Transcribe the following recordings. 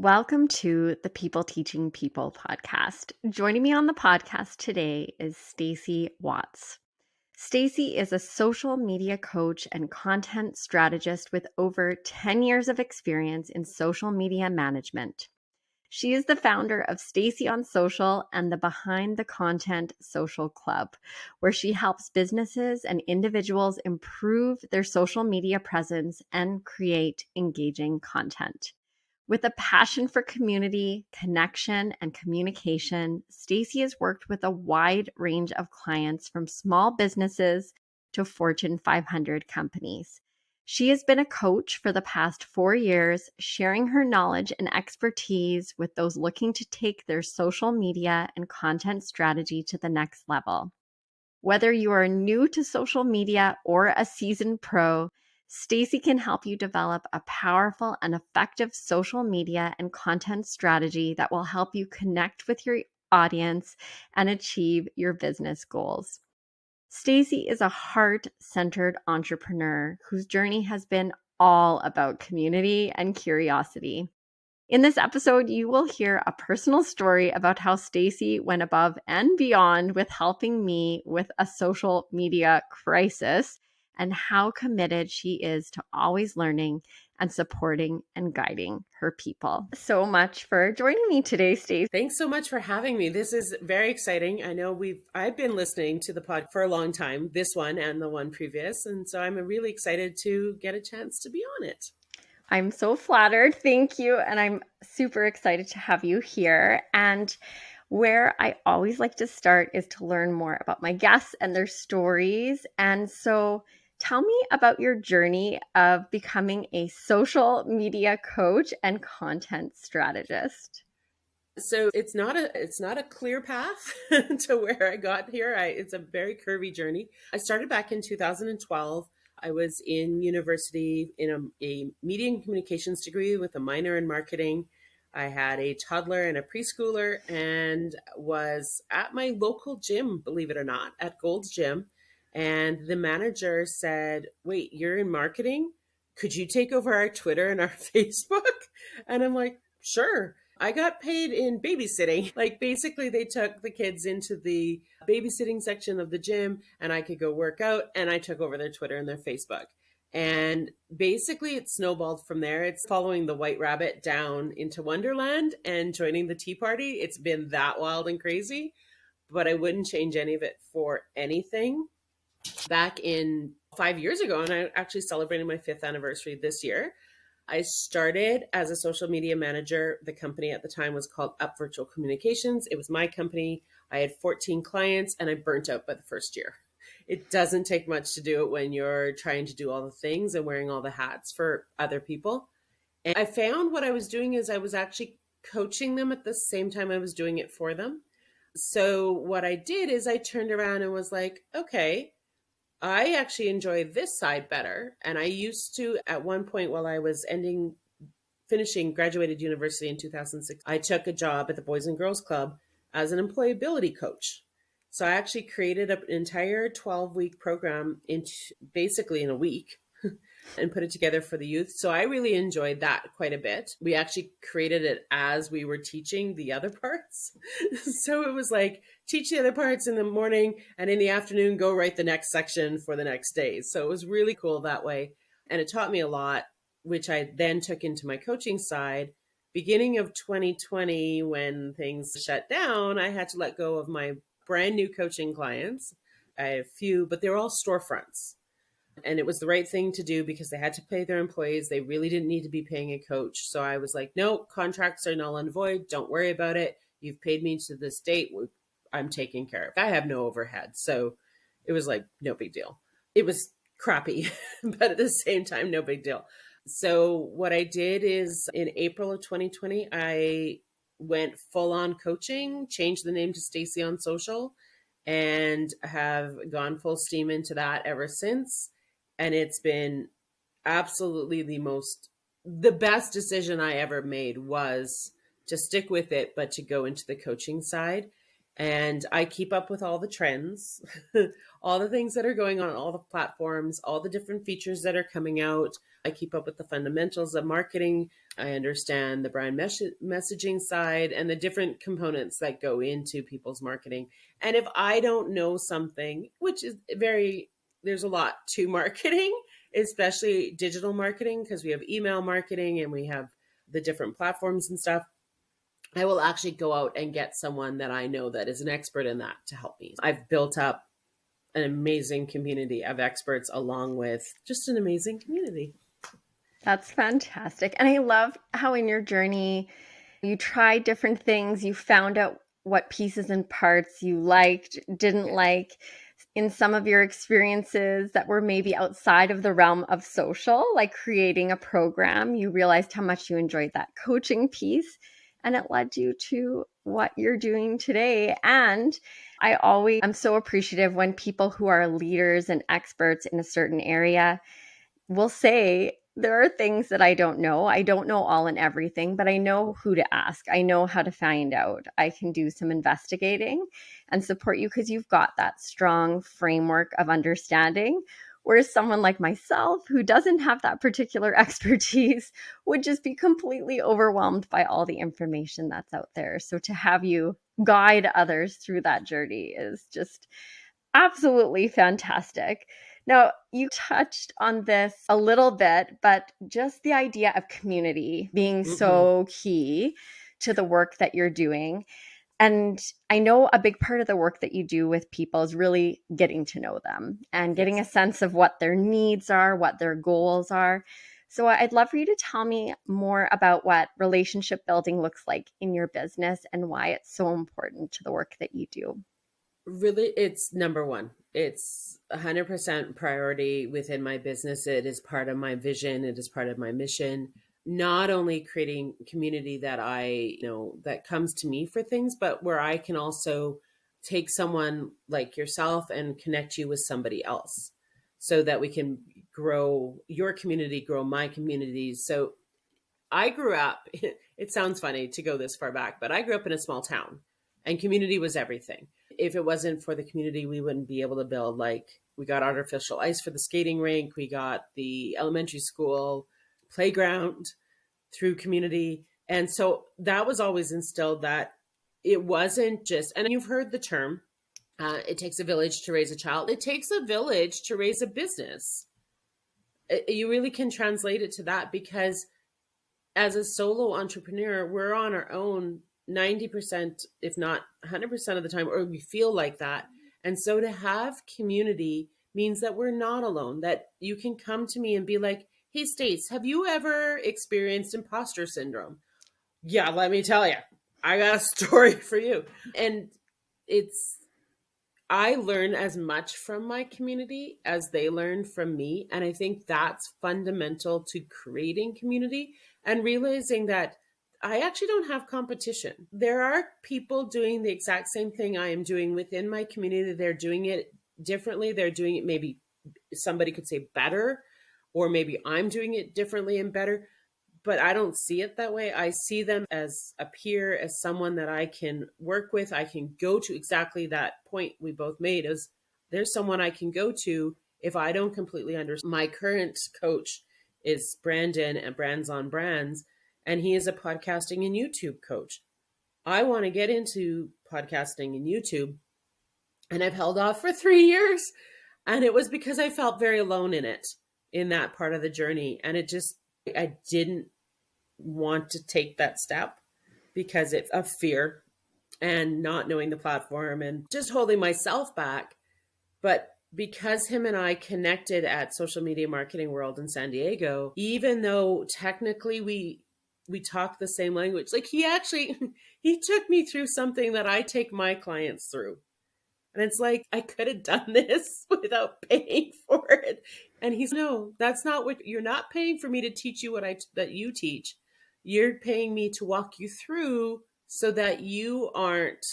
Welcome to the People Teaching People podcast. Joining me on the podcast today is Stacey Watts. Stacey is a social media coach and content strategist with over 10 years of experience in social media management. She is the founder of Stacey on Social and the Behind the Content Social Club, where she helps businesses and individuals improve their social media presence and create engaging content. With a passion for community, connection, and communication, Stacey has worked with a wide range of clients from small businesses to Fortune 500 companies. She has been a coach for the past 4 years, sharing her knowledge and expertise with those looking to take their social media and content strategy to the next level. Whether you are new to social media or a seasoned pro, Stacey can help you develop a powerful and effective social media and content strategy that will help you connect with your audience and achieve your business goals. Stacey is a heart-centered entrepreneur whose journey has been all about community and curiosity. In this episode, you will hear a personal story about how Stacey went above and beyond with helping me with a social media crisis and how committed she is to always learning and supporting and guiding her people. So much for joining me today, Stacey. Thanks so much for having me. This is very exciting. I know I've been listening to the pod for a long time, this one and the one previous, and so I'm really excited to get a chance to be on it. I'm so flattered. Thank you. And I'm super excited to have you here. And where I always like to start is to learn more about my guests and their stories. And so tell me about your journey of becoming a social media coach and content strategist. So it's not a clear path to where I got here. It's a very curvy journey. I started back in 2012. I was in university in a media and communications degree with a minor in marketing. I had a toddler and a preschooler and was at my local gym, believe it or not, at Gold's Gym. And the manager said, "Wait, you're in marketing? Could you take over our Twitter and our Facebook?" And I'm like, "Sure." I got paid in babysitting. Like basically they took the kids into the babysitting section of the gym and I could go work out, and I took over their Twitter and their Facebook. And basically it snowballed from there. It's following the White Rabbit down into Wonderland and joining the Tea Party. It's been that wild and crazy, but I wouldn't change any of it for anything. Back in 5 years ago, and I actually celebrated my 5th anniversary this year, I started as a social media manager. The company at the time was called Up Virtual Communications. It was my company. I had 14 clients and I burnt out by the first year. It doesn't take much to do it when you're trying to do all the things and wearing all the hats for other people. And I found what I was doing is I was actually coaching them at the same time I was doing it for them. So what I did is I turned around and was like, okay, I actually enjoy this side better. And I used to, at one point while I was finishing graduated university in 2006, I took a job at the Boys and Girls Club as an employability coach. So I actually created an entire 12-week program basically in a week and put it together for the youth. So I really enjoyed that quite a bit. We actually created it as we were teaching the other parts. So it was like, teach the other parts in the morning and in the afternoon, go write the next section for the next day. So it was really cool that way. And it taught me a lot, which I then took into my coaching side. Beginning of 2020, when things shut down, I had to let go of my brand new coaching clients. I had a few, but they were all storefronts. And it was the right thing to do because they had to pay their employees. They really didn't need to be paying a coach. So I was like, no, contracts are null and void. Don't worry about it. You've paid me to this date. I'm taking care of it. I have no overhead. So it was like, no big deal. It was crappy, but at the same time, no big deal. So what I did is in April of 2020, I went full on coaching, changed the name to Stacey on Social, and have gone full steam into that ever since. And it's been absolutely the best decision I ever made was to stick with it, but to go into the coaching side. And I keep up with all the trends, all the things that are going on all the platforms, all the different features that are coming out. I keep up with the fundamentals of marketing. I understand the brand messaging side and the different components that go into people's marketing. And if I don't know something, which is there's a lot to marketing, especially digital marketing, because we have email marketing and we have the different platforms and stuff. I will actually go out and get someone that I know that is an expert in that to help me. I've built up an amazing community of experts along with just an amazing community. That's fantastic. And I love how in your journey, you tried different things, you found out what pieces and parts you liked, didn't like. In some of your experiences that were maybe outside of the realm of social, like creating a program, you realized how much you enjoyed that coaching piece, and it led you to what you're doing today. And I always am so appreciative when people who are leaders and experts in a certain area will say, there are things that I don't know. I don't know all and everything, but I know who to ask. I know how to find out. I can do some investigating and support you because you've got that strong framework of understanding. Whereas someone like myself, who doesn't have that particular expertise, would just be completely overwhelmed by all the information that's out there. So to have you guide others through that journey is just absolutely fantastic. Now, you touched on this a little bit, but just the idea of community being so key to the work that you're doing. And I know a big part of the work that you do with people is really getting to know them and getting a sense of what their needs are, what their goals are. So I'd love for you to tell me more about what relationship building looks like in your business and why it's so important to the work that you do. Really, it's number one. It's 100% priority within my business. It is part of my vision. It is part of my mission. Not only creating community that that comes to me for things, but where I can also take someone like yourself and connect you with somebody else so that we can grow your community, grow my community. So I grew up, it sounds funny to go this far back, but I grew up in a small town and community was everything. If it wasn't for the community, we wouldn't be able to build, like, we got artificial ice for the skating rink. We got the elementary school playground through community. And so that was always instilled, that it wasn't just, and you've heard the term, it takes a village to raise a child. It takes a village to raise a business. You really can translate it to that, because as a solo entrepreneur, we're on our own 90%, if not 100% of the time, or we feel like that. And so to have community means that we're not alone, that you can come to me and be like, hey, Stace, have you ever experienced imposter syndrome? Yeah, let me tell you, I got a story for you. And I learn as much from my community as they learn from me. And I think that's fundamental to creating community and realizing that I actually don't have competition. There are people doing the exact same thing I am doing within my community. They're doing it differently. They're doing it, maybe somebody could say better, or maybe I'm doing it differently and better. But I don't see it that way. I see them as a peer, as someone that I can work with. I can go to exactly that point we both made, is there's someone I can go to if I don't completely understand. My current coach is Brandon at Brands on Brands, and he is a podcasting and YouTube coach. I want to get into podcasting and YouTube, and I've held off for 3 years. And it was because I felt very alone in that part of the journey. And I didn't want to take that step because of fear and not knowing the platform and just holding myself back. But because him and I connected at Social Media Marketing World in San Diego, even though technically we talked the same language, like he took me through something that I take my clients through. And it's like, I could have done this without paying for it. And he's, no, that's not what, you're not paying for me to teach you that you teach. You're paying me to walk you through so that you aren't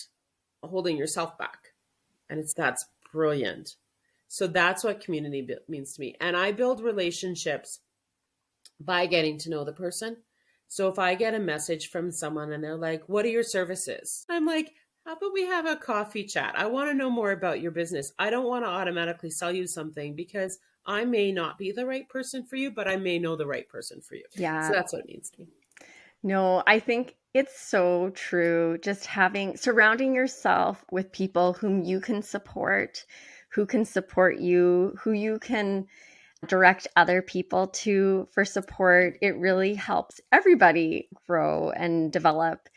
holding yourself back. And that's brilliant. So that's what community means to me. And I build relationships by getting to know the person. So if I get a message from someone and they're like, what are your services? I'm like, How about we have a coffee chat? I want to know more about your business. I don't want to automatically sell you something because I may not be the right person for you, but I may know the right person for you. So Yeah. that's what it means to me. No, I think it's so true. Just surrounding yourself with people whom you can support, who can support you, who you can direct other people to for support. It really helps everybody grow and develop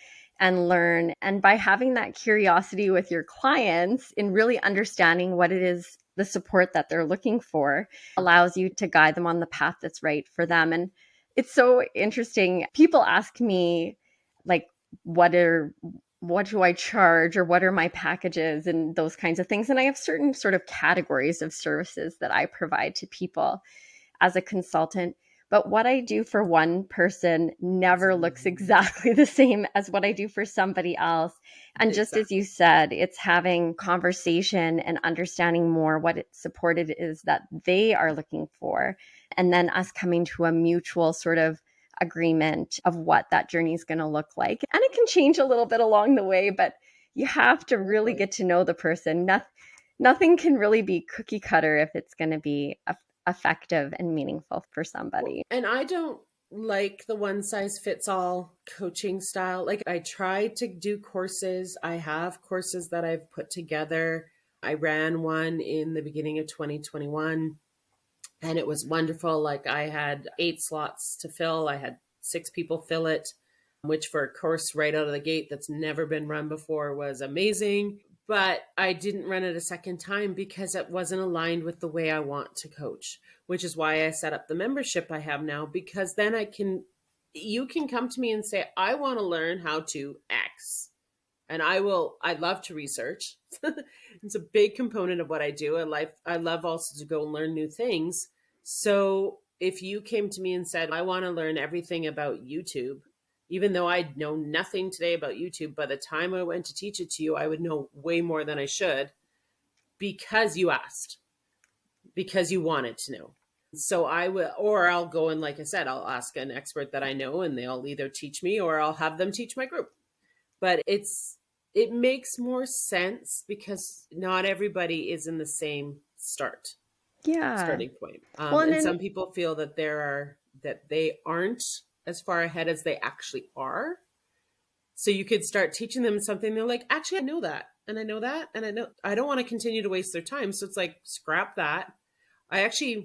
and learn. And by having that curiosity with your clients in really understanding what it is, the support that they're looking for, allows you to guide them on the path that's right for them. And it's so interesting. People ask me, like, what are what do I charge or what are my packages and those kinds of things. And I have certain sort of categories of services that I provide to people as a consultant. But what I do for one person never looks exactly the same as what I do for somebody else. And just as Exactly. you said, it's having conversation and understanding more what it supported is that they are looking for. And then us coming to a mutual sort of agreement of what that journey is going to look like. And it can change a little bit along the way, but you have to really get to know the person. Nothing can really be cookie cutter if it's going to be effective and meaningful for somebody. And I don't like the one size fits all coaching style. Like, I try to do courses. I have courses that I've put together. I ran one in the beginning of 2021 and it was wonderful. Like, I had 8 slots to fill. I had 6 people fill it, which for a course right out of the gate that's never been run before was amazing. But I didn't run it a second time because it wasn't aligned with the way I want to coach, which is why I set up the membership I have now, because then you can come to me and say, I want to learn how to X. And I'd love to research. It's a big component of what I do. I love also to go and learn new things. So if you came to me and said, I want to learn everything about YouTube, even though I know nothing today about YouTube, by the time I went to teach it to you, I would know way more than I should because you asked, because you wanted to know. So I will, or I'll go and, like I said, I'll ask an expert that I know and they'll either teach me or I'll have them teach my group. But it makes more sense because not everybody is in the same Yeah. starting point. Well, and And then some people feel that they aren't as far ahead as they actually are. So you could start teaching them something. They're like, actually, I know that. And I know that. And I don't want to continue to waste their time. So it's like, scrap that.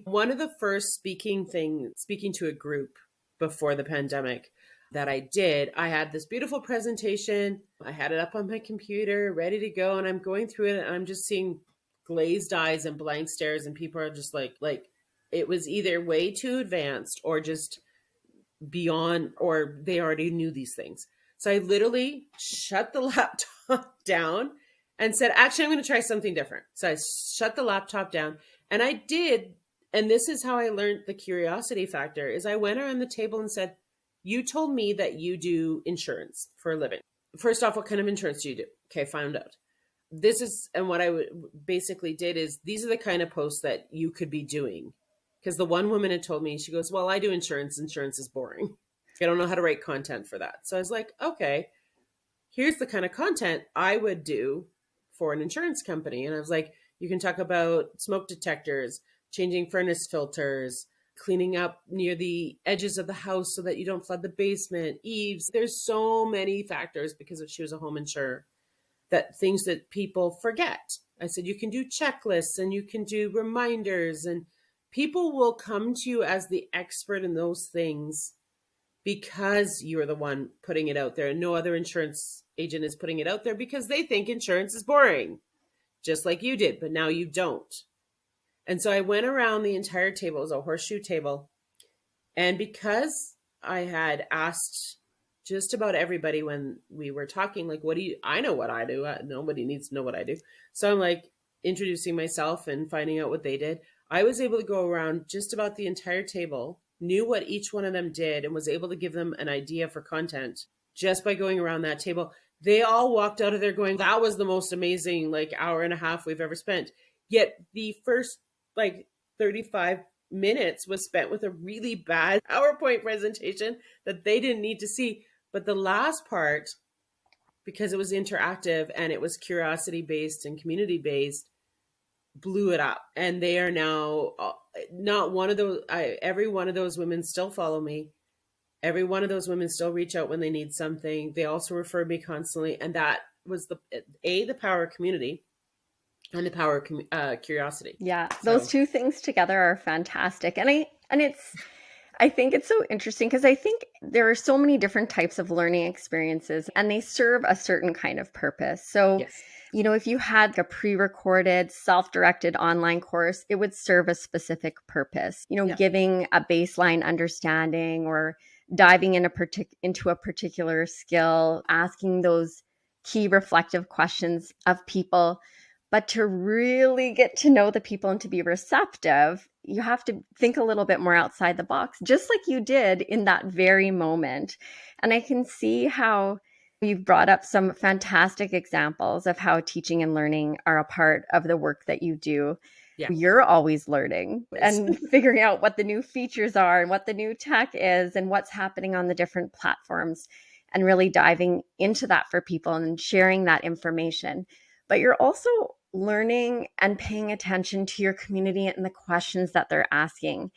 One of the first speaking to a group before the pandemic that I did, I had this beautiful presentation. I had it up on my computer, ready to go. And I'm going through it and I'm just seeing glazed eyes and blank stares. And people are just like it was either way too advanced or just beyond, or they already knew these things. So I literally shut the laptop down and said, actually, I'm going to try something different. So I shut the laptop down and I did. And this is how I learned the curiosity factor is I went around the table and said, you told me that you do insurance for a living. First off, what kind of insurance do you do? Okay, found out. And what basically did is these are the kind of posts that you could be doing. Because the one woman had told me, she goes, well, I do insurance. Insurance is boring. I don't know how to write content for that. So I was like, okay, here's the kind of content I would do for an insurance company. And I was like, you can talk about smoke detectors, changing furnace filters, cleaning up near the edges of the house so that you don't flood the basement, eaves. There's so many factors because she was a home insurer, that things that people forget. I said, you can do checklists and you can do reminders, and people will come to you as the expert in those things because you're the one putting it out there. And no other insurance agent is putting it out there because they think insurance is boring, just like you did, but now you don't. And so I went around the entire table. It was a horseshoe table. And because I had asked just about everybody when we were talking, like, I know what I do. Nobody needs to know what I do. So I'm like introducing myself and finding out what they did. I was able to go around just about the entire table, knew what each one of them did, and was able to give them an idea for content just by going around that table. They all walked out of there going, that was the most amazing, like, hour and a half we've ever spent. Yet the first, like, 35 minutes was spent with a really bad PowerPoint presentation that they didn't need to see. But the last part, because it was interactive and it was curiosity based and community based, blew it up. And they are now not one of those, every one of those women still follow me. Every one of those women still reach out when they need something. They also refer me constantly. And that was the power of community and the power of curiosity. Yeah, those So two things together are fantastic. I think it's so interesting because I think there are so many different types of learning experiences and they serve a certain kind of purpose. So, yes, if you had a pre-recorded, self-directed online course, it would serve a specific purpose, yeah, giving a baseline understanding or diving into a particular skill, asking those key reflective questions of people. But to really get to know the people and to be receptive, you have to think a little bit more outside the box, just like you did in that very moment. And I can see how you've brought up some fantastic examples of how teaching and learning are a part of the work that you do. yeah, You're always learning always. and figuring out what the new features are and what the new tech is and what's happening on the different platforms, and really diving into that for people and sharing that information. But you're also learning and paying attention to your community and the questions that they're asking.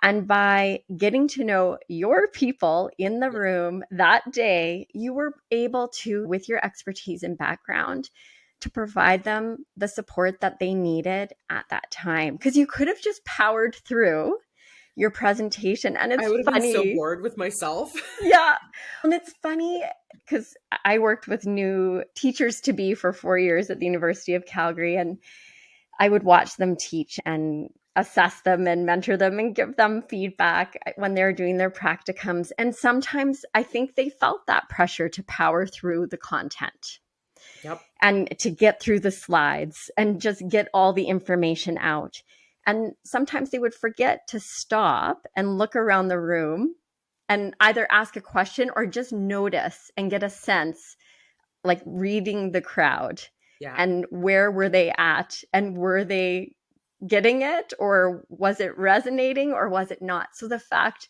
And by getting to know your people in the Yes. room that day, you were able to, with your expertise and background, to provide them the support that they needed at that time. Because you could have just powered through your presentation. And I it's would have been so funny. bored with myself. Yeah. And it's funny because I worked with new teachers to be for 4 years at the University of Calgary, and I would watch them teach and assess them and mentor them and give them feedback when they're doing their practicums. And sometimes I think they felt that pressure to power through the content Yep. and to get through the slides and just get all the information out. And sometimes they would forget to stop and look around the room and either ask a question or just notice and get a sense, like reading the crowd, Yeah. and where were they at, and were they getting it, or was it resonating, or was it not? So the fact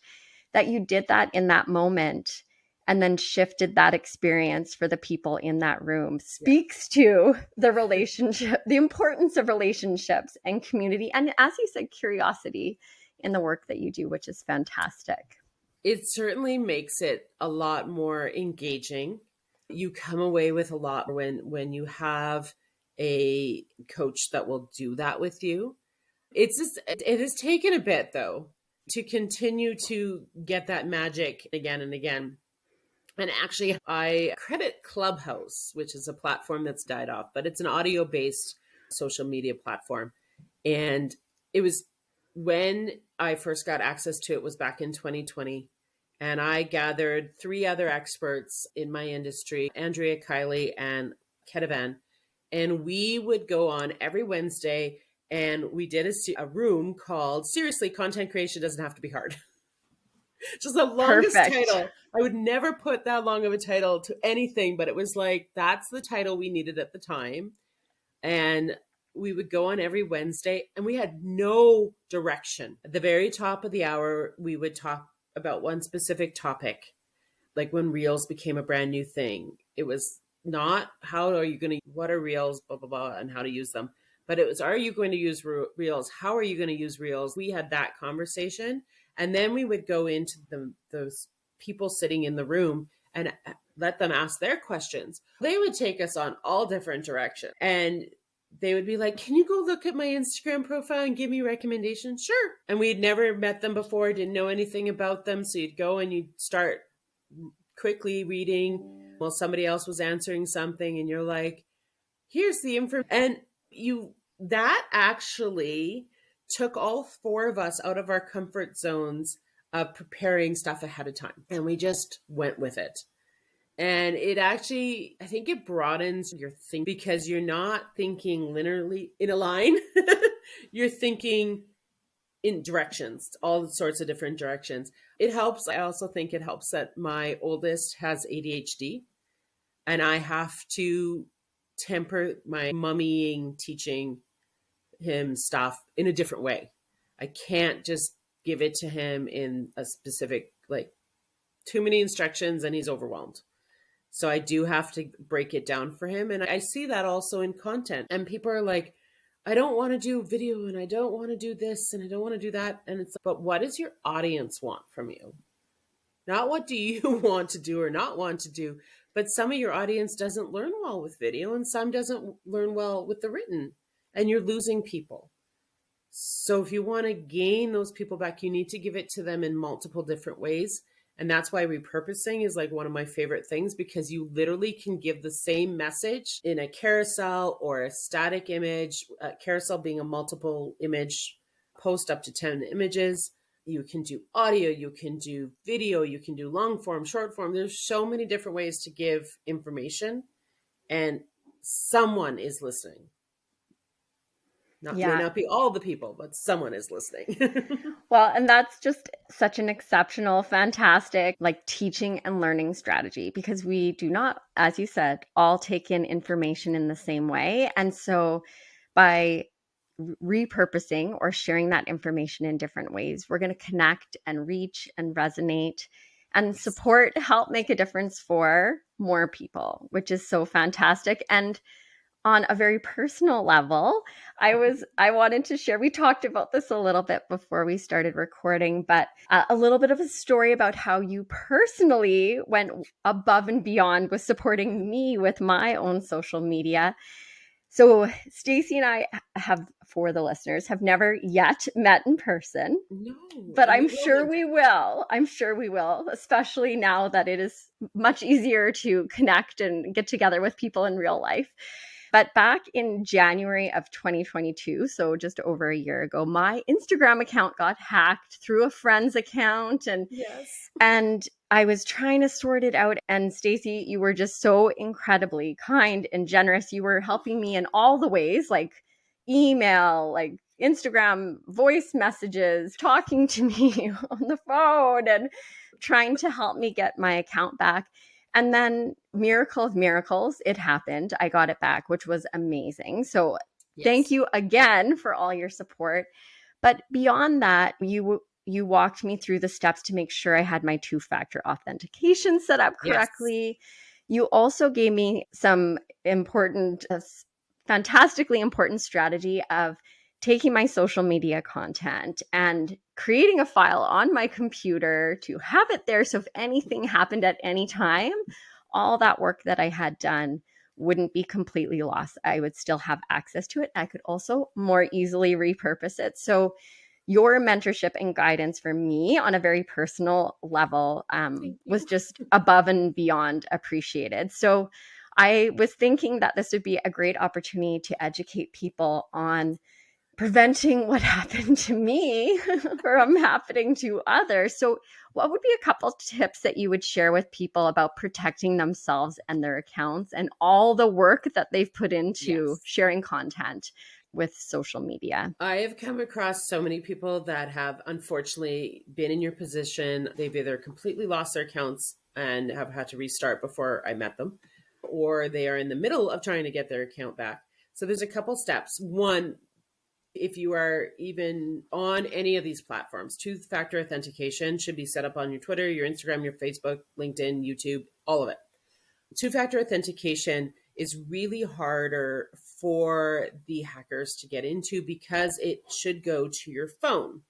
that you did that in that moment and then shifted that experience for the people in that room Yeah. speaks to the relationship, the importance of relationships and community, and as you said, curiosity in the work that you do, which is fantastic. It certainly makes it a lot more engaging. You come away with a lot when you have a coach that will do that with you. It's just, it has taken a bit though to continue to get that magic again and again. And actually, I credit Clubhouse, which is a platform that's died off, but it's an audio based social media platform. And it was when I first got access to it was back in 2020. And I gathered three other experts in my industry, Andrea Kiley and Kedavan. And we would go on every Wednesday and we did a room called Seriously, Content Creation Doesn't Have to Be Hard. Just the longest Perfect. title. I would never put that long of a title to anything, but it was like, that's the title we needed at the time. And we would go on every Wednesday and we had no direction. At the very top of the hour, we would talk about one specific topic, like when Reels became a brand new thing. It was not how are you going to, what are Reels, blah, blah, blah, and how to use them. But it was, are you going to use Reels? How are you going to use Reels? We had that conversation. And then we would go into those people sitting in the room and let them ask their questions. They would take us on all different directions. And they would be like, can you go look at my Instagram profile and give me recommendations? Sure. And we'd never met them before, didn't know anything about them. So you'd go and you'd start quickly reading while somebody else was answering something. And you're like, here's the information. And that actually took all four of us out of our comfort zones of preparing stuff ahead of time. And we just went with it. And it actually, I think it broadens your thinking because you're not thinking linearly in a line. You're thinking in directions, all sorts of different directions. It helps. I also think it helps that my oldest has ADHD and I have to temper my mummying, teaching him stuff in a different way. I can't just give it to him in a specific, like, too many instructions and he's overwhelmed. So I do have to break it down for him. And I see that also in content. And people are like, I don't want to do video and I don't want to do this and I don't want to do that. And it's, but what does your audience want from you? Not what do you want to do or not want to do, but some of your audience doesn't learn well with video and some doesn't learn well with the written, and you're losing people. So if you want to gain those people back, you need to give it to them in multiple different ways. And that's why repurposing is like one of my favorite things, because you literally can give the same message in a carousel or a static image, a carousel being a multiple image post up to 10 images. You can do audio, you can do video, you can do long form, short form. There's so many different ways to give information, and someone is listening. May Yeah. not be all the people, but someone is listening. Well, and that's just such an exceptional, fantastic, like teaching and learning strategy, because we do not, as you said, all take in information in the same way. And so by repurposing or sharing that information in different ways, we're going to connect and reach and resonate and Yes. support, help make a difference for more people, which is so fantastic. And on a very personal level, I wanted to share, we talked about this a little bit before we started recording, but a little bit of a story about how you personally went above and beyond with supporting me with my own social media. So Stacey and I have, for the listeners, have never yet met in person, No, but and we I'm will sure one we day. will. I'm sure we will, especially now that it is much easier to connect and get together with people in real life. But back in January of 2022, so just over a year ago, my Instagram account got hacked through a friend's account, Yes. and I was trying to sort it out. And Stacey, you were just so incredibly kind and generous. You were helping me in all the ways, like email, like Instagram voice messages, talking to me on the phone, and trying to help me get my account back. And then, miracle of miracles, it happened. I got it back, which was amazing. So thank Yes. you again for all your support. But beyond that, you walked me through the steps to make sure I had my two-factor authentication set up Yes. correctly. You also gave me some important, fantastically important strategy of taking my social media content and creating a file on my computer to have it there. So if anything happened at any time, all that work that I had done wouldn't be completely lost. I would still have access to it. I could also more easily repurpose it. So your mentorship and guidance for me on a very personal level Thank was you. just above and beyond appreciated. So I was thinking that this would be a great opportunity to educate people on preventing what happened to me from happening to others. So, what would be a couple tips that you would share with people about protecting themselves and their accounts and all the work that they've put into Yes. sharing content with social media? I have come across so many people that have unfortunately been in your position. They've either completely lost their accounts and have had to restart before I met them, or they are in the middle of trying to get their account back. So there's a couple steps. One, if you are even on any of these platforms, two-factor authentication should be set up on your Twitter, your Instagram, your Facebook, LinkedIn, YouTube, all of it. Two-factor authentication is really harder for the hackers to get into because it should go to your phone.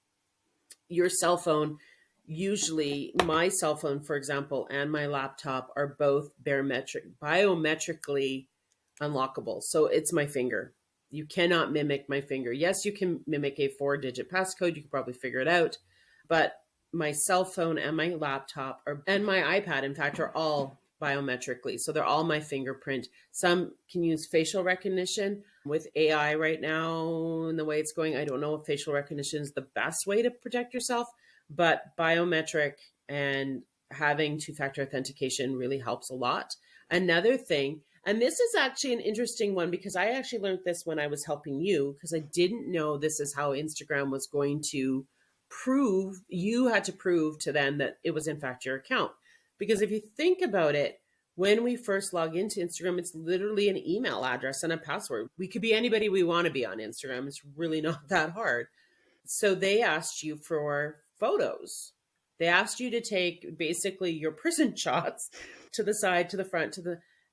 Your cell phone, usually my cell phone, for example, and my laptop are both biometrically unlockable. So it's my finger. You cannot mimic my finger. Yes, you can mimic a 4-digit passcode. You can probably figure it out. But my cell phone and my laptop and my iPad, in fact, are all biometrically. So they're all my fingerprint. Some can use facial recognition with AI right now and the way it's going. I don't know if facial recognition is the best way to protect yourself, but biometric and having two-factor authentication really helps a lot. Another thing, and this is actually an interesting one because I actually learned this when I was helping you, because I didn't know this is how Instagram was going to prove, you had to prove to them that it was in fact your account. Because if you think about it, when we first log into Instagram, it's literally an email address and a password. We could be anybody we want to be on Instagram. It's really not that hard. So they asked you for photos. They asked you to take basically your prison shots to the side, to the front,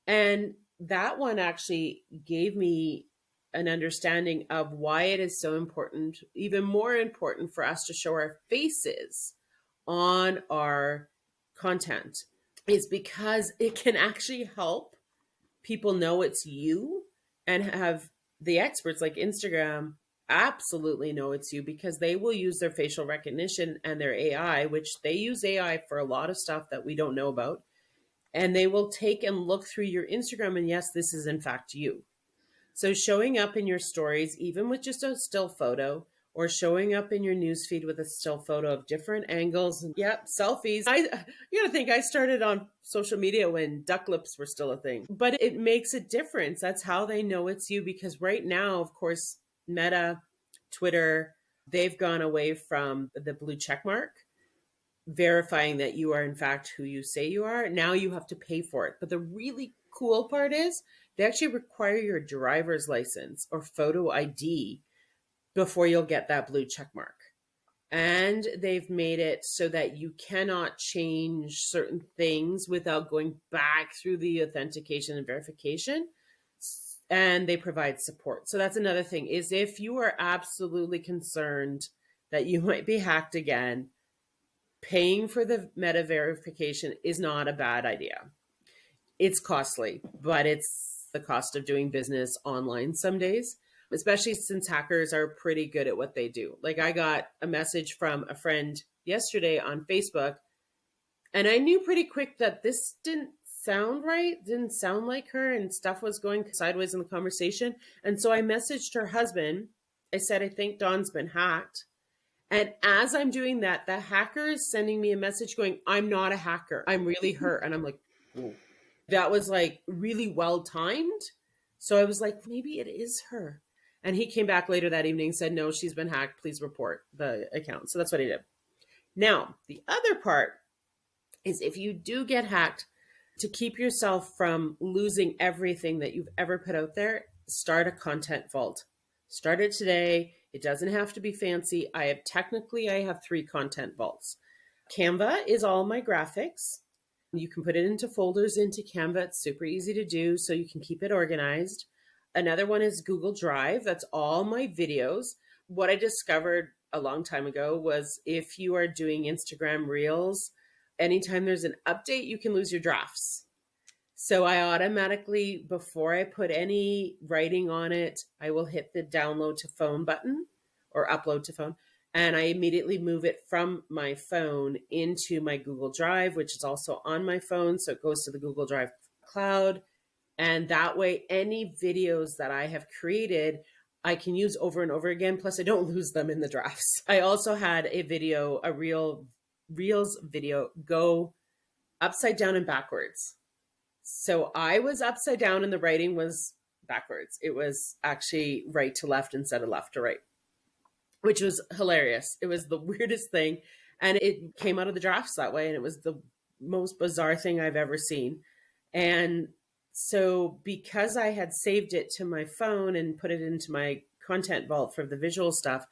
and that one actually gave me an understanding of why it is so important, even more important for us to show our faces on our content, is because it can actually help people know it's you, and have the experts like Instagram absolutely know it's you, because they will use their facial recognition and their AI, which they use AI for a lot of stuff that we don't know about. And they will take and look through your Instagram, and yes, this is in fact you. So showing up in your stories, even with just a still photo, or showing up in your newsfeed with a still photo of different angles. Yep, selfies. You gotta think, I started on social media when duck lips were still a thing, but it makes a difference. That's how they know it's you, because right now, of course, Meta, Twitter, they've gone away from the blue check mark verifying that you are in fact who you say you are. Now you have to pay for it. But the really cool part is they actually require your driver's license or photo ID before you'll get that blue check mark. And they've made it so that you cannot change certain things without going back through the authentication and verification. And they provide support. So that's another thing, is if you are absolutely concerned that you might be hacked again, paying for the meta verification is not a bad idea. It's costly, but it's the cost of doing business online some days, especially since hackers are pretty good at what they do. Like, I got a message from a friend yesterday on Facebook, and I knew pretty quick that this didn't sound right, didn't sound like her, and stuff was going sideways in the conversation. And so I messaged her husband. I said, I think Dawn's been hacked. And as I'm doing that, the hacker is sending me a message going, I'm not a hacker, I'm really her. And I'm like, ooh. That was like really well timed. So I was like, maybe it is her. And he came back later that evening and said, no, she's been hacked. Please report the account. So that's what he did. Now, the other part is, if you do get hacked, to keep yourself from losing everything that you've ever put out there, start a content vault. Start it today. It doesn't have to be fancy. I have 3 content vaults. Canva is all my graphics. You can put it into folders into Canva. It's super easy to do, so you can keep it organized. Another one is Google Drive. That's all my videos. What I discovered a long time ago was, if you are doing Instagram Reels, anytime there's an update, you can lose your drafts. So I automatically, before I put any writing on it, I will hit the download to phone button or upload to phone. And I immediately move it from my phone into my Google Drive, which is also on my phone. So it goes to the Google Drive cloud. And that way, any videos that I have created, I can use over and over again. Plus, I don't lose them in the drafts. I also had a Reels video go upside down and backwards. So I was upside down and the writing was backwards. It was actually right to left instead of left to right, which was hilarious. It was the weirdest thing. And it came out of the drafts that way. And it was the most bizarre thing I've ever seen. And so because I had saved it to my phone and put it into my content vault for the visual stuff,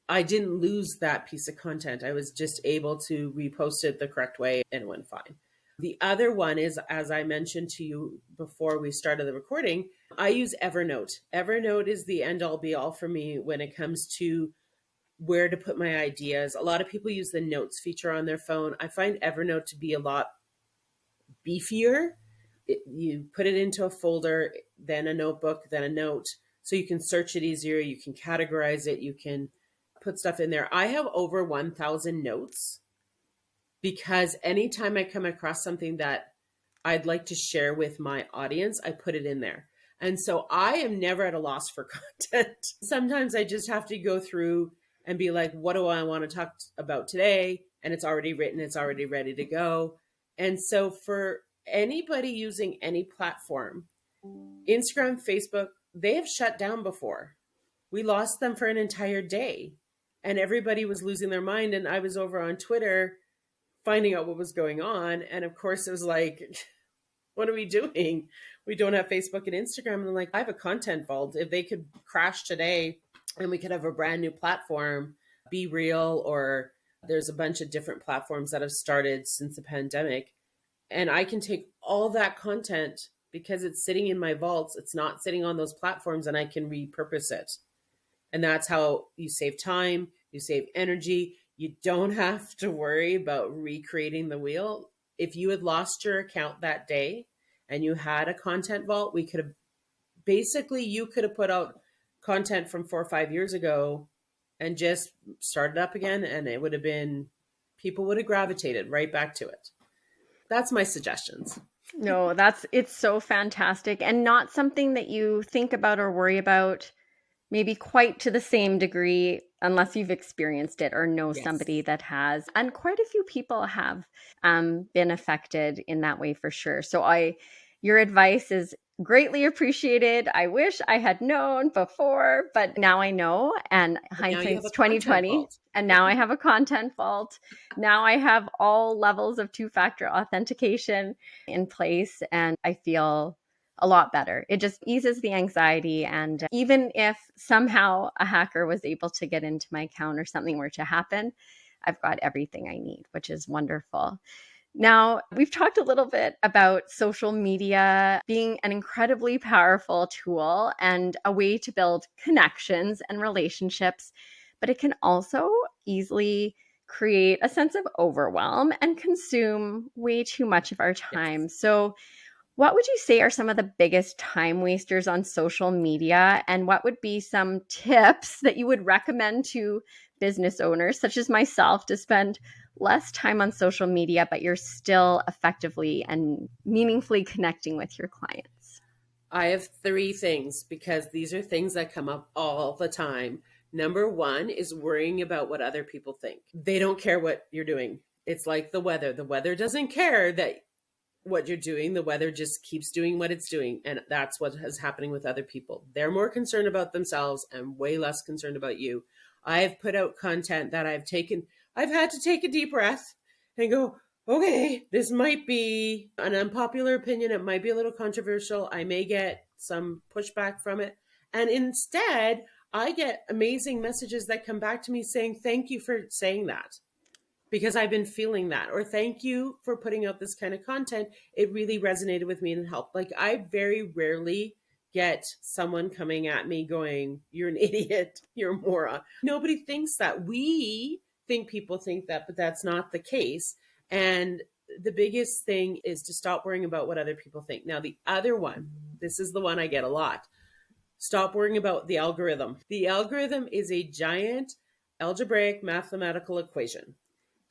I didn't lose that piece of content. I was just able to repost it the correct way, and it went fine. The other one is, as I mentioned to you before we started the recording, I use Evernote. Evernote is the end all be all for me when it comes to where to put my ideas. A lot of people use the notes feature on their phone. I find Evernote to be a lot beefier. You put it into a folder, then a notebook, then a note, so you can search it easier. You can categorize it. You can put stuff in there. I have over 1,000 notes, because anytime I come across something that I'd like to share with my audience, I put it in there. And so I am never at a loss for content. Sometimes I just have to go through and be like, what do I want to talk about today? And it's already written, it's already ready to go. And so for anybody using any platform, Instagram, Facebook, they have shut down before. We lost them for an entire day and everybody was losing their mind. And I was over on Twitter finding out what was going on. And of course it was like, what are we doing? We don't have Facebook and Instagram. And I'm like, I have a content vault. If they could crash today and we could have a brand new platform, Be Real, or there's a bunch of different platforms that have started since the pandemic. And I can take all that content, because it's sitting in my vaults, it's not sitting on those platforms, and I can repurpose it. And that's how you save time, you save energy. You don't have to worry about recreating the wheel. If you had lost your account that day and you had a content vault, we could have basically, you could have put out content from 4 or 5 years ago and just started up again, and it would have been, people would have gravitated right back to it. That's my suggestions. No, it's so fantastic, and not something that you think about or worry about maybe quite to the same degree unless you've experienced it or know somebody Yes. that has. And quite a few people have been affected in that way for sure. So your advice is greatly appreciated. I wish I had known before, but now I know, and But now you have hindsight's a content 2020. vault. And now I have a content vault. Now I have all levels of two-factor authentication in place, and I feel a lot better. It just eases the anxiety. And even if somehow a hacker was able to get into my account or something were to happen, I've got everything I need, which is wonderful. Now, we've talked a little bit about social media being an incredibly powerful tool and a way to build connections and relationships, but it can also easily create a sense of overwhelm and consume way too much of our time. Yes. So, what would you say are some of the biggest time wasters on social media? And what would be some tips that you would recommend to business owners, such as myself, to spend less time on social media, but you're still effectively and meaningfully connecting with your clients? I have 3 things, because these are things that come up all the time. Number one is worrying about what other people think. They don't care what you're doing. It's like the weather. The weather doesn't care that what you're doing. The weather just keeps doing what it's doing. And that's what is happening with other people. They're more concerned about themselves and way less concerned about you. I've put out content that I've had to take a deep breath and go, okay, this might be an unpopular opinion. It might be a little controversial. I may get some pushback from it. And instead, I get amazing messages that come back to me saying, thank you for saying that, because I've been feeling that, or thank you for putting out this kind of content. It really resonated with me and helped. Like, I very rarely get someone coming at me going, you're an idiot, you're a moron. Nobody thinks that. We think people think that, but that's not the case. And the biggest thing is to stop worrying about what other people think. Now, the other one, this is the one I get a lot. Stop worrying about the algorithm. The algorithm is a giant algebraic mathematical equation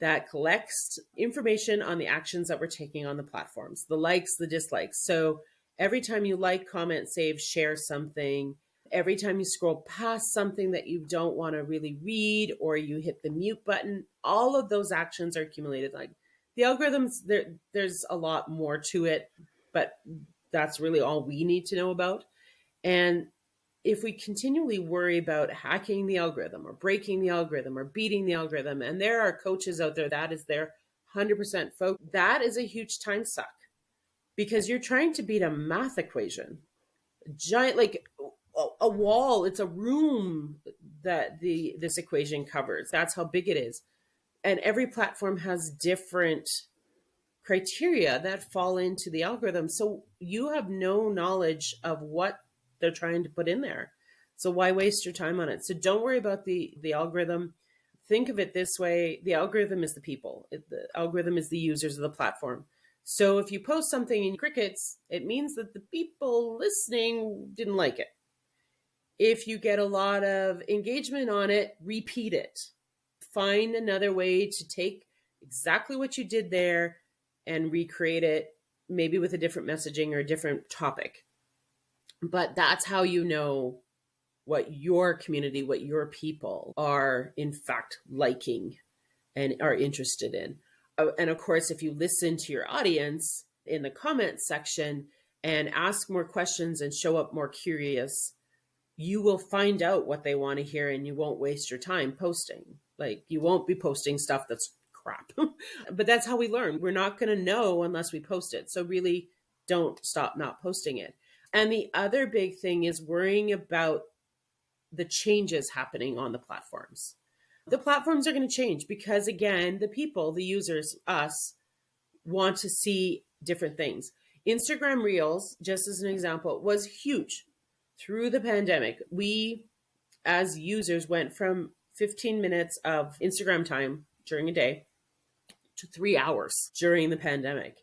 that collects information on the actions that we're taking on the platforms, the likes, the dislikes. So every time you like, comment, save, share something, every time you scroll past something that you don't want to really read, or you hit the mute button, all of those actions are accumulated. Like, the algorithms, there's a lot more to it, but that's really all we need to know about. And if we continually worry about hacking the algorithm or breaking the algorithm or beating the algorithm, and there are coaches out there that is their 100% focus, that is a huge time suck, because you're trying to beat a math equation, a giant, like a wall. It's a room that this equation covers. That's how big it is. And every platform has different criteria that fall into the algorithm. So you have no knowledge of what they're trying to put in there. So why waste your time on it? So don't worry about the algorithm. Think of it this way. The algorithm is the people. The algorithm is the users of the platform. So if you post something in crickets, it means that the people listening didn't like it. If you get a lot of engagement on it, repeat it. Find another way to take exactly what you did there and recreate it, maybe with a different messaging or a different topic. But that's how you know what your community, what your people are in fact liking and are interested in. And of course, if you listen to your audience in the comments section and ask more questions and show up more curious, you will find out what they want to hear, and you won't waste your time posting. Like, you won't be posting stuff that's crap. But that's how we learn. We're not going to know unless we post it. So really, don't stop not posting it. And the other big thing is worrying about the changes happening on the platforms. The platforms are going to change because, again, the people, the users, us, want to see different things. Instagram Reels, just as an example, was huge through the pandemic. We, as users, went from 15 minutes of Instagram time during a day to 3 hours during the pandemic.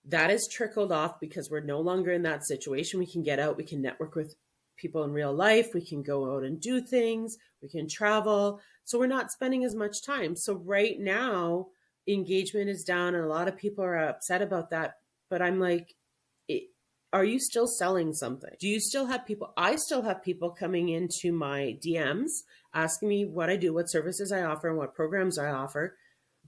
That has trickled off because we're no longer in that situation. We can get out, we can network with people in real life, we can go out and do things, we can travel. So we're not spending as much time. So right now, engagement is down, and a lot of people are upset about that. But I'm like, are you still selling something? Do you still have people? I still have people coming into my DMs asking me what I do, what services I offer, and what programs I offer,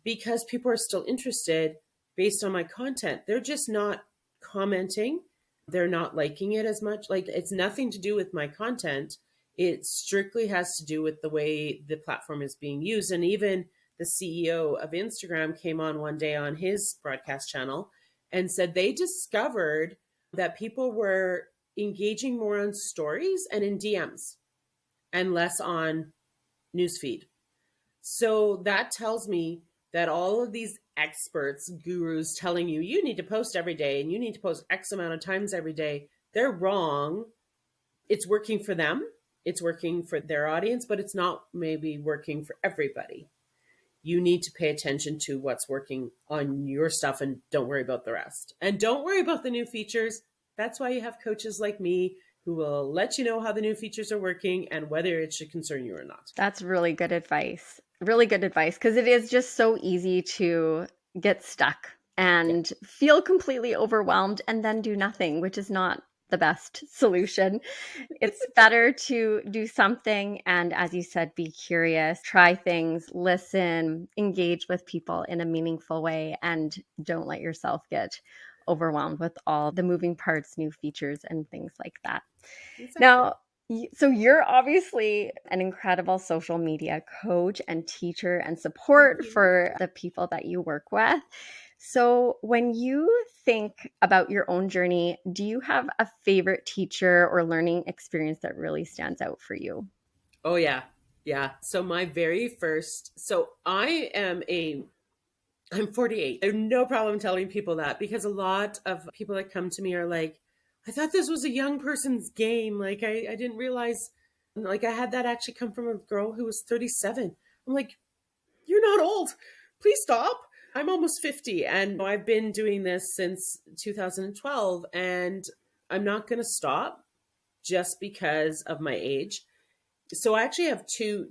because people are still interested based on my content. They're just not commenting. They're not liking it as much. Like, it's nothing to do with my content. It strictly has to do with the way the platform is being used. And even the CEO of Instagram came on one day on his broadcast channel and said they discovered that people were engaging more on stories and in DMs and less on newsfeed. So that tells me that all of these experts, gurus telling you, you need to post every day and you need to post X amount of times every day, they're wrong. It's working for them. It's working for their audience, but it's not maybe working for everybody. You need to pay attention to what's working on your stuff and don't worry about the rest. And don't worry about the new features. That's why you have coaches like me who will let you know how the new features are working and whether it should concern you or not. That's really good advice. Really good advice, because it is just so easy to get stuck and feel completely overwhelmed and then do nothing, which is not the best solution. It's better to do something and, as you said, be curious, try things, listen, engage with people in a meaningful way, and don't let yourself get overwhelmed with all the moving parts, new features, and things like that. Exactly. Now, so you're obviously an incredible social media coach and teacher and support for the people that you work with. So when you think about your own journey, do you have a favorite teacher or learning experience that really stands out for you? Oh, yeah. Yeah. So my very first, I'm 48. I have no problem telling people that, because a lot of people that come to me are like, I thought this was a young person's game. Like, I didn't realize, like, I had that actually come from a girl who was 37. I'm like, you're not old. Please stop. I'm almost 50 and I've been doing this since 2012, and I'm not going to stop just because of my age. So I actually have two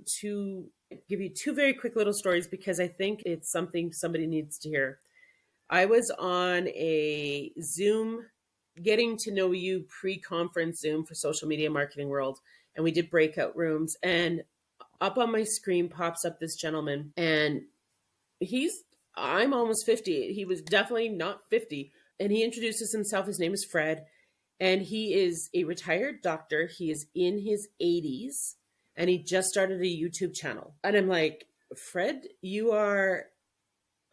give you two very quick little stories because I think it's something somebody needs to hear. I was on a Zoom getting to know you pre-conference Zoom for Social Media Marketing World, and we did breakout rooms, and up on my screen pops up this gentleman, and I'm almost 50. He was definitely not 50. And he introduces himself. His name is Fred, and he is a retired doctor. He is in his 80s, and he just started a YouTube channel. And I'm like, Fred, you are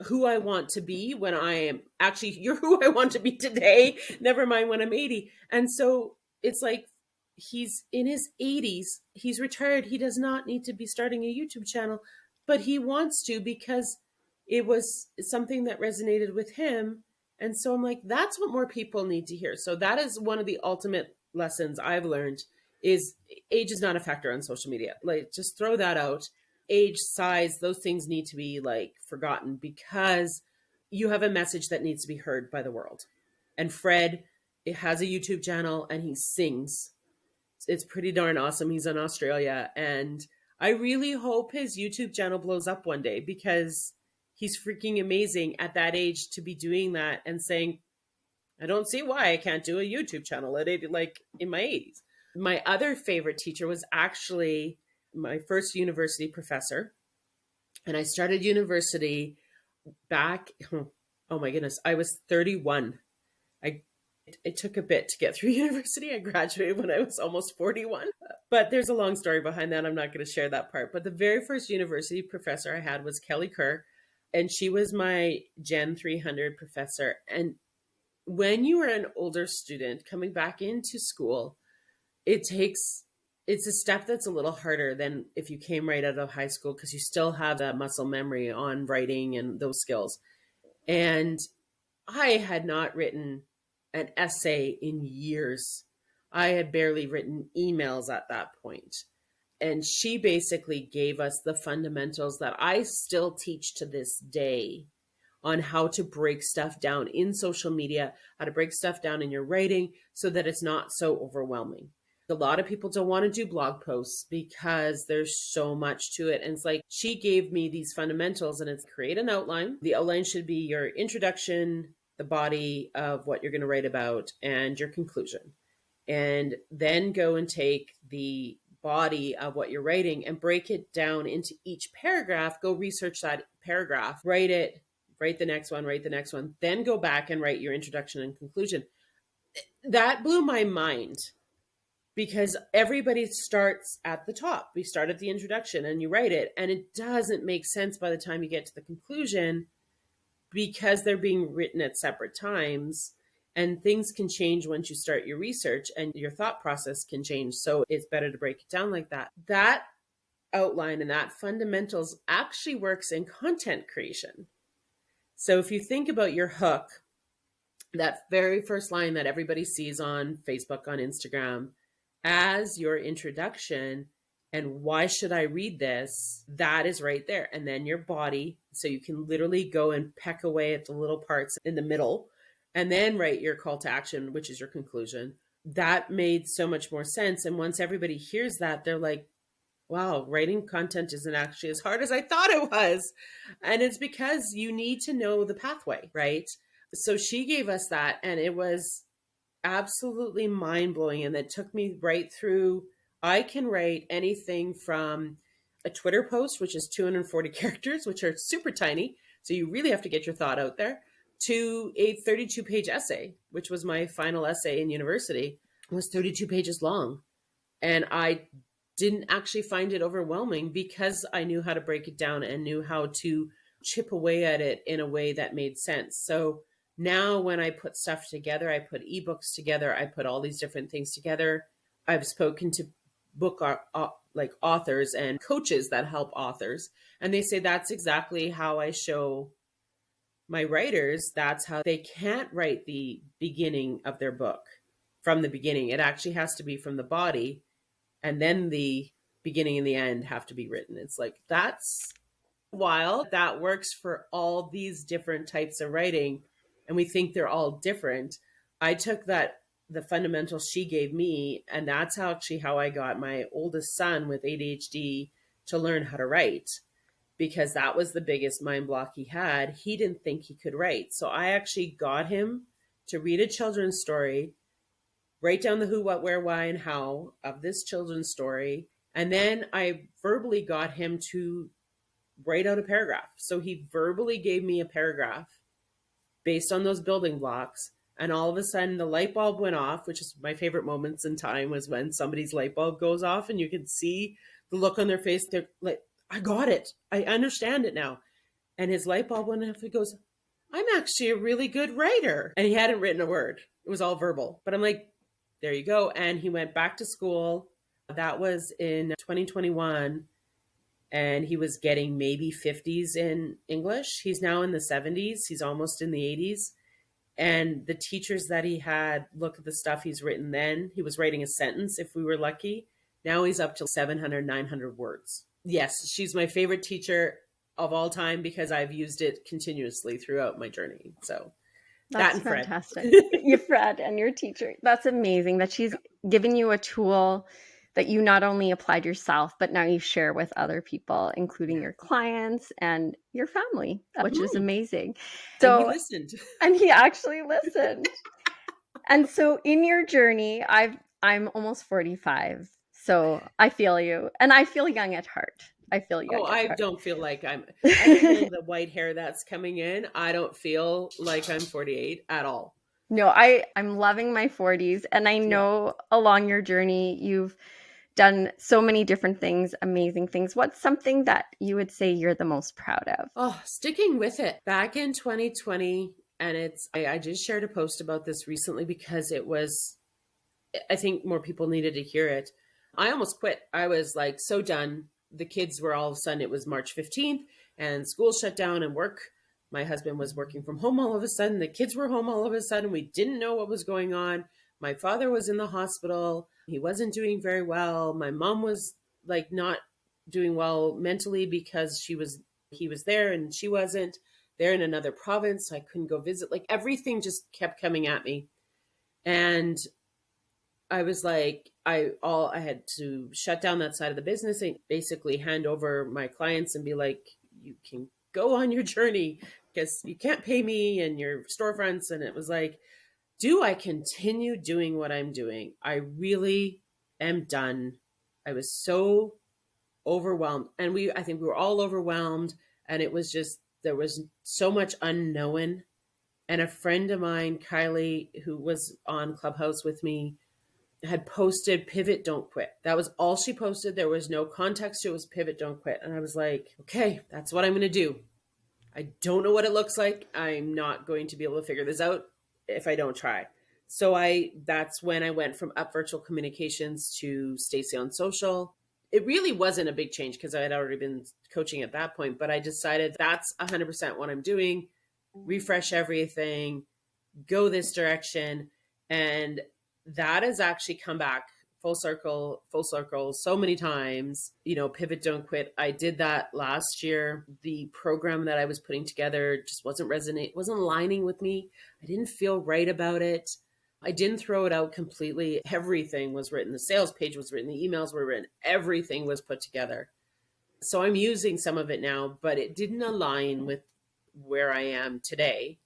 who I want to be when I am actually, you're who I want to be today. Never mind when I'm 80. And so it's like, he's in his 80s. He's retired. He does not need to be starting a YouTube channel, but he wants to because it was something that resonated with him. And so I'm like, that's what more people need to hear. So that is one of the ultimate lessons I've learned is age is not a factor on social media. Like, just throw that out. Age, size, those things need to be like forgotten because you have a message that needs to be heard by the world. And Fred, it has a YouTube channel and he sings. It's pretty darn awesome. He's in Australia, and I really hope his YouTube channel blows up one day because he's freaking amazing at that age to be doing that and saying, I don't see why I can't do a YouTube channel at 80, like in my 80s. My other favorite teacher was actually my first university professor. And I started university back, oh my goodness, I was 31. It took a bit to get through university. I graduated when I was almost 41. But there's a long story behind that. I'm not going to share that part. But the very first university professor I had was Kelly Kerr, and she was my Gen 300 professor. And when you are an older student coming back into school, it's a step that's a little harder than if you came right out of high school because you still have that muscle memory on writing and those skills. And I had not written an essay in years. I had barely written emails at that point. And she basically gave us the fundamentals that I still teach to this day on how to break stuff down in social media, how to break stuff down in your writing so that it's not so overwhelming. A lot of people don't want to do blog posts because there's so much to it. And it's like she gave me these fundamentals, and it's create an outline. The outline should be your introduction, the body of what you're going to write about, and your conclusion. And then go and take the body of what you're writing and break it down into each paragraph. Go research that paragraph, write it, write the next one, then go back and write your introduction and conclusion. That blew my mind because everybody starts at the top. We start at the introduction and you write it, and it doesn't make sense by the time you get to the conclusion because they're being written at separate times, and things can change once you start your research and your thought process can change. So it's better to break it down like that. That outline and that fundamentals actually works in content creation. So if you think about your hook, that very first line that everybody sees on Facebook, on Instagram, as your introduction, and why should I read this? That is right there. And then your body. So you can literally go and peck away at the little parts in the middle and then write your call to action, which is your conclusion. That made so much more sense. And once everybody hears that, they're like, wow, writing content isn't actually as hard as I thought it was. And it's because you need to know the pathway, right? So she gave us that, and it was absolutely mind-blowing. And that took me right through. I can write anything from a Twitter post, which is 240 characters, which are super tiny. So you really have to get your thought out there, to a 32-page essay, which was my final essay in university. It was 32 pages long. And I didn't actually find it overwhelming because I knew how to break it down and knew how to chip away at it in a way that made sense. So now when I put stuff together, I put ebooks together, I put all these different things together. I've spoken to book like authors and coaches that help authors, and they say that's exactly how I show my writers. That's how they can't write the beginning of their book from the beginning. It actually has to be from the body, and then the beginning and the end have to be written. It's like, that's wild. That works for all these different types of writing, and we think they're all different. I took the fundamentals she gave me, and that's actually how I got my oldest son with ADHD to learn how to write, because that was the biggest mind block he had. He didn't think he could write. So I actually got him to read a children's story, write down the who, what, where, why, and how of this children's story. And then I verbally got him to write out a paragraph. So he verbally gave me a paragraph based on those building blocks. And all of a sudden the light bulb went off, which is my favorite moments in time, was when somebody's light bulb goes off and you can see the look on their face. They're like, I got it. I understand it now. And his light bulb went off. He goes, I'm actually a really good writer. And he hadn't written a word. It was all verbal. But I'm like, there you go. And he went back to school. That was in 2021. And he was getting maybe 50s in English. He's now in the 70s. He's almost in the 80s. And the teachers that he had, look at the stuff he's written then. He was writing a sentence if we were lucky. Now he's up to 700, 900 words. Yes, she's my favorite teacher of all time because I've used it continuously throughout my journey. So that's fantastic. Your Fred and your teacher. That's amazing that she's given you a tool that you not only applied yourself, but now you share with other people, including your clients and your family, which is amazing. So and he listened. And he actually listened. And so in your journey, I'm almost 45. So I feel you. And I feel young at heart. I feel young. I don't feel like other than the white hair that's coming in, I don't feel like I'm 48 at all. No, I'm loving my 40s. And I know along your journey, you've done so many different things, amazing things. What's something that you would say you're the most proud of? Oh, sticking with it. Back in 2020, and I just shared a post about this recently because I think more people needed to hear it. I almost quit. I was like so done. The kids were all of a sudden, it was March 15th and school shut down and work My husband was working from home all of a sudden. The kids were home all of a sudden. We didn't know what was going on. My father was in the hospital. He wasn't doing very well. My mom was like not doing well mentally because he was there and she wasn't. They're in another province. So I couldn't go visit. Like everything just kept coming at me. And I was like, I had to shut down that side of the business and basically hand over my clients and be like, you can go on your journey because you can't pay me and your storefronts. And it was like, do I continue doing what I'm doing? I really am done. I was so overwhelmed. And I think we were all overwhelmed. And it was just, there was so much unknown. And a friend of mine, Kylie, who was on Clubhouse with me, had posted pivot, don't quit. That was all she posted. There was no context to it. It was pivot, don't quit. And I was like, okay, that's what I'm going to do. I don't know what it looks like. I'm not going to be able to figure this out if I don't try. So that's when I went from Up Virtual Communications to Stacey on Social. It really wasn't a big change because I had already been coaching at that point, but I decided that's 100% what I'm doing. Refresh everything, go this direction. And that has actually come back full circle so many times. Pivot, don't quit. I did that last year. The program that I was putting together just wasn't aligning with me. I didn't feel right about it. I didn't throw it out completely. Everything was written. The sales page was written. The emails were written. Everything was put together. So I'm using some of it now, but it didn't align with where I am today.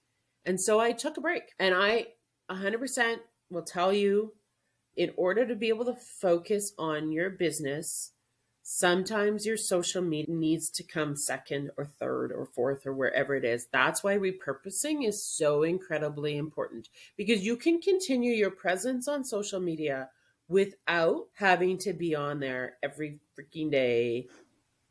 And so I took a break, and I 100% will tell you, in order to be able to focus on your business, sometimes your social media needs to come second or third or fourth or wherever it is. That's why repurposing is so incredibly important, because you can continue your presence on social media without having to be on there every freaking day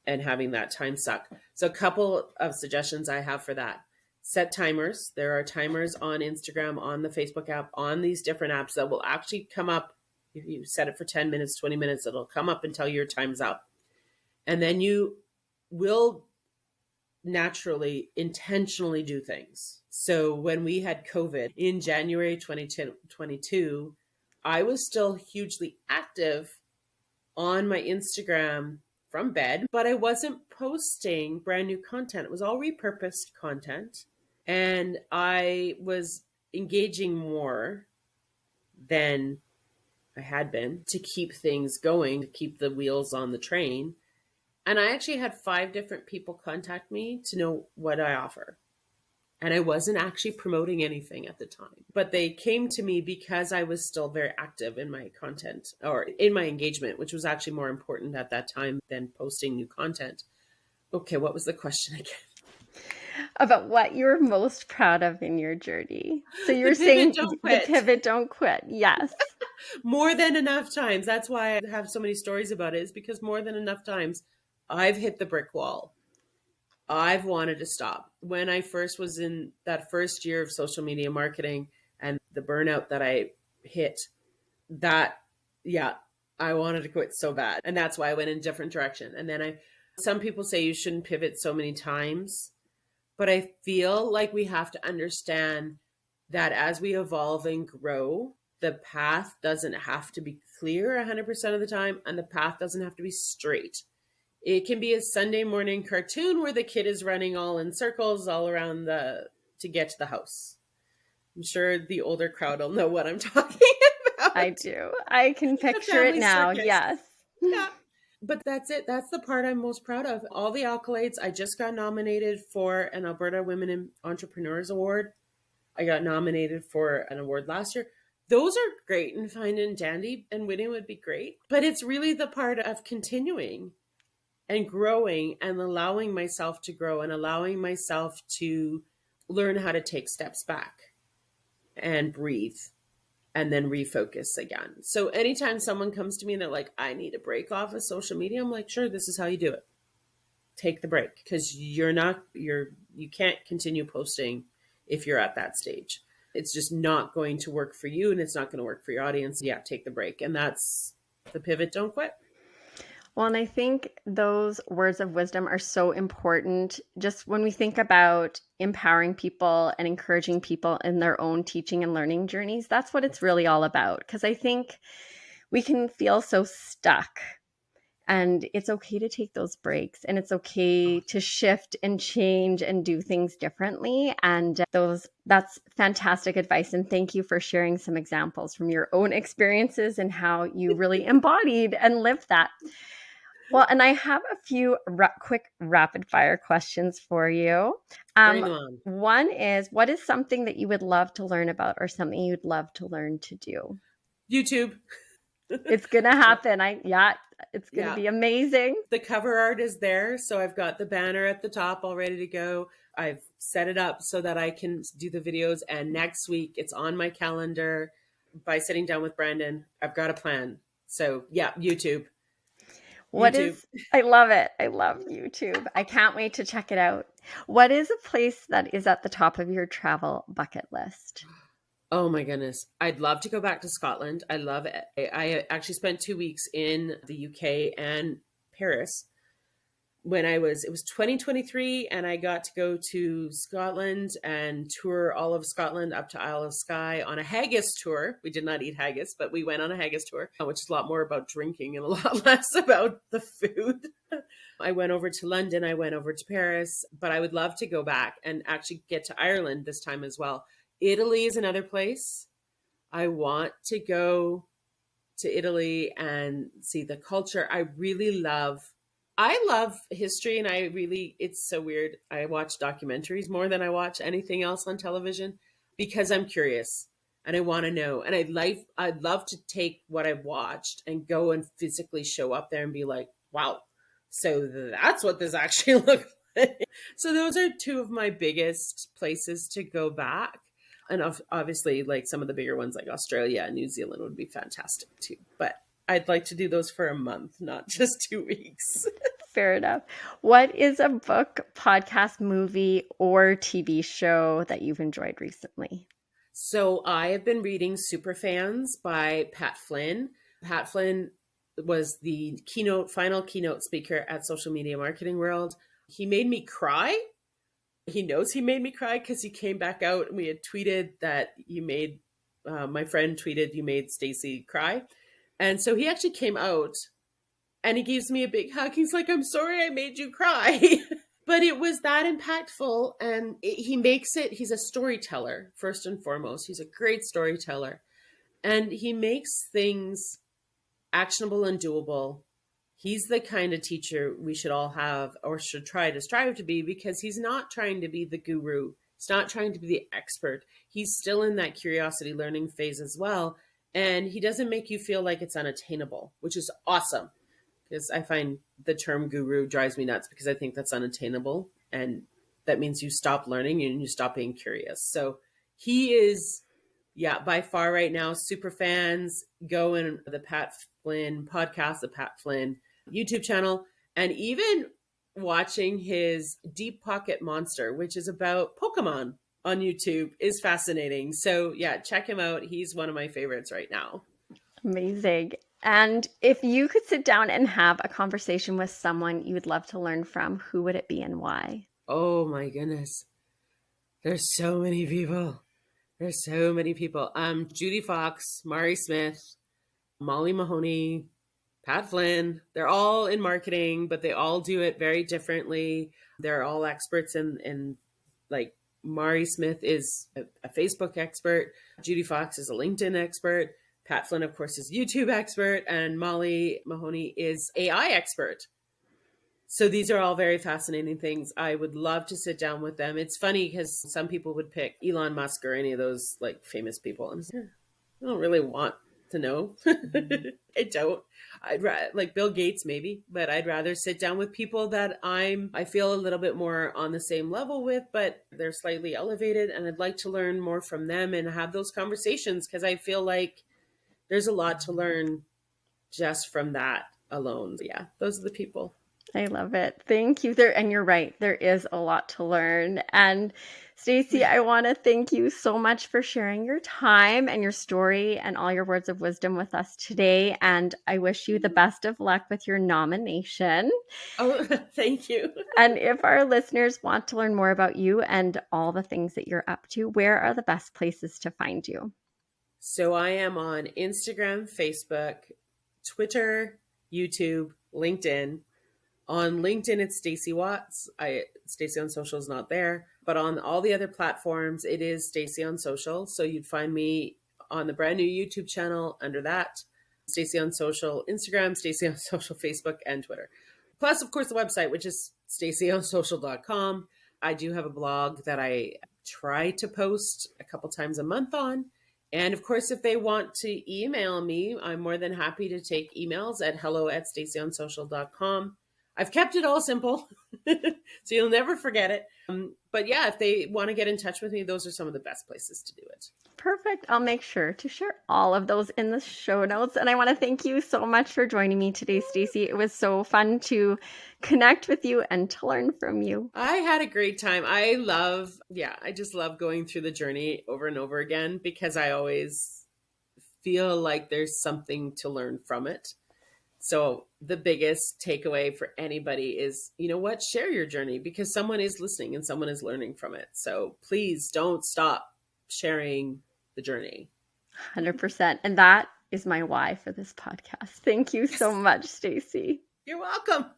and having that time suck. So a couple of suggestions I have for that. Set timers. There are timers on Instagram, on the Facebook app, on these different apps that will actually come up. If you set it for 10 minutes, 20 minutes, it'll come up and tell you your time's up. And then you will naturally, intentionally do things. So when we had COVID in January 2022, I was still hugely active on my Instagram from bed, but I wasn't posting brand new content. It was all repurposed content. And I was engaging more than I had been to keep things going, to keep the wheels on the train. And I actually had 5 different people contact me to know what I offer. And I wasn't actually promoting anything at the time, but they came to me because I was still very active in my content or in my engagement, which was actually more important at that time than posting new content. Okay, what was the question again? About what you're most proud of in your journey. So you're saying the pivot, don't quit. Yes. More than enough times. That's why I have so many stories about it, is because more than enough times I've hit the brick wall. I've wanted to stop. When I first was in that first year of social media marketing and the burnout that I hit, I wanted to quit so bad. And that's why I went in a different direction. And then some people say you shouldn't pivot so many times, but I feel like we have to understand that as we evolve and grow, the path doesn't have to be clear 100% of the time, and the path doesn't have to be straight. It can be a Sunday morning cartoon where the kid is running all in circles all around to get to the house. I'm sure the older crowd will know what I'm talking about. I do. I can picture it now. Circus. Yes. Yeah. But that's it. That's the part I'm most proud of. All the accolades. I just got nominated for an Alberta Women in Entrepreneurs Award. I got nominated for an award last year. Those are great and fine and dandy, and winning would be great. But it's really the part of continuing and growing and allowing myself to grow and allowing myself to learn how to take steps back and breathe and then refocus again. So anytime someone comes to me and they're like, I need a break off of social media, I'm like, sure, this is how you do it. Take the break, because you can't continue posting if you're at that stage. It's just not going to work for you, and it's not going to work for your audience. Yeah, take the break. And that's the pivot, don't quit. Well, and I think those words of wisdom are so important. Just when we think about empowering people and encouraging people in their own teaching and learning journeys, that's what it's really all about. Because I think we can feel so stuck. And it's okay to take those breaks, and it's okay to shift and change and do things differently. And that's fantastic advice. And thank you for sharing some examples from your own experiences and how you really embodied and lived that. Well, and I have a few quick rapid fire questions for you. Bring them on. One is, what is something that you would love to learn about or something you'd love to learn to do? YouTube. It's going to happen. It's going to Yeah. be amazing. The cover art is there. So I've got the banner at the top all ready to go. I've set it up so that I can do the videos. And next week, it's on my calendar. By sitting down with Brandon, I've got a plan. So yeah, YouTube. YouTube. I love it. I love YouTube. I can't wait to check it out. What is a place that is at the top of your travel bucket list? Oh my goodness. I'd love to go back to Scotland. I love it. I actually spent 2 weeks in the UK and Paris it was 2023, and I got to go to Scotland and tour all of Scotland up to Isle of Skye on a haggis tour. We did not eat haggis, but we went on a haggis tour, which is a lot more about drinking and a lot less about the food. I went over to London, I went over to Paris, but I would love to go back and actually get to Ireland this time as well. Italy is another place. I want to go to Italy and see the culture. I love history, and it's so weird. I watch documentaries more than I watch anything else on television because I'm curious and I want to know. And I'd love to take what I've watched and go and physically show up there and be like, wow, so that's what this actually looks like. So those are two of my biggest places to go back. And obviously, like some of the bigger ones like Australia and New Zealand would be fantastic too. But I'd like to do those for a month, not just 2 weeks. Fair enough. What is a book, podcast, movie, or TV show that you've enjoyed recently? So I have been reading Superfans by Pat Flynn. Pat Flynn was the final keynote speaker at Social Media Marketing World. He made me cry. He knows he made me cry because he came back out and we had tweeted that my friend tweeted, you made Stacey cry. And so he actually came out and he gives me a big hug. He's like, I'm sorry I made you cry. But it was that impactful. And he's a storyteller, first and foremost. He's a great storyteller. And he makes things actionable and doable. He's the kind of teacher we should all have or should try to strive to be, because he's not trying to be the guru. He's not trying to be the expert. He's still in that curiosity learning phase as well. And he doesn't make you feel like it's unattainable, which is awesome. Because I find the term guru drives me nuts because I think that's unattainable. And that means you stop learning and you stop being curious. So he is, by far right now, super fans. Go in the Pat Flynn podcast, the Pat Flynn YouTube channel, and even watching his Deep Pocket Monster, which is about Pokemon on YouTube, is fascinating. So check him out. He's one of my favorites right now. Amazing. And if you could sit down and have a conversation with someone you would love to learn from, who would it be and why? Oh my goodness. There's so many people. Judy Fox, Mari Smith, Molly Mahoney, Pat Flynn. They're all in marketing, but they all do it very differently. They're all experts in like Mari Smith is a Facebook expert. Judy Fox is a LinkedIn expert. Pat Flynn, of course, is YouTube expert, and Molly Mahoney is AI expert. So these are all very fascinating things. I would love to sit down with them. It's funny because some people would pick Elon Musk or any of those like famous people, and I don't really want to know. I don't. I'd rather like Bill Gates maybe, but I'd rather sit down with people that I feel a little bit more on the same level with, but they're slightly elevated, and I'd like to learn more from them and have those conversations because I feel like there's a lot to learn just from that alone. Yeah, those are the people. I love it. Thank you. And you're right. There is a lot to learn. And Stacey, I want to thank you so much for sharing your time and your story and all your words of wisdom with us today. And I wish you the best of luck with your nomination. Oh, thank you. And if our listeners want to learn more about you and all the things that you're up to, where are the best places to find you? So I am on Instagram, Facebook, Twitter, YouTube, LinkedIn. On LinkedIn, it's Stacey Watts. Stacey on Social is not there, but on all the other platforms, it is Stacey on Social. So you'd find me on the brand new YouTube channel under that, Stacey on Social Instagram, Stacey on Social Facebook, and Twitter. Plus, of course, the website, which is staceyonsocial.com. I do have a blog that I try to post a couple times a month on. And of course, if they want to email me, I'm more than happy to take emails at hello@staceyonsocial.com. I've kept it all simple, so you'll never forget it. But yeah, if they want to get in touch with me, those are some of the best places to do it. Perfect. I'll make sure to share all of those in the show notes. And I want to thank you so much for joining me today, Stacey. It was so fun to connect with you and to learn from you. I had a great time. I just love going through the journey over and over again because I always feel like there's something to learn from it. So the biggest takeaway for anybody is, you know what, share your journey because someone is listening and someone is learning from it. So please don't stop sharing the journey. 100%. And that is my why for this podcast. Thank you so much, Stacey. You're welcome.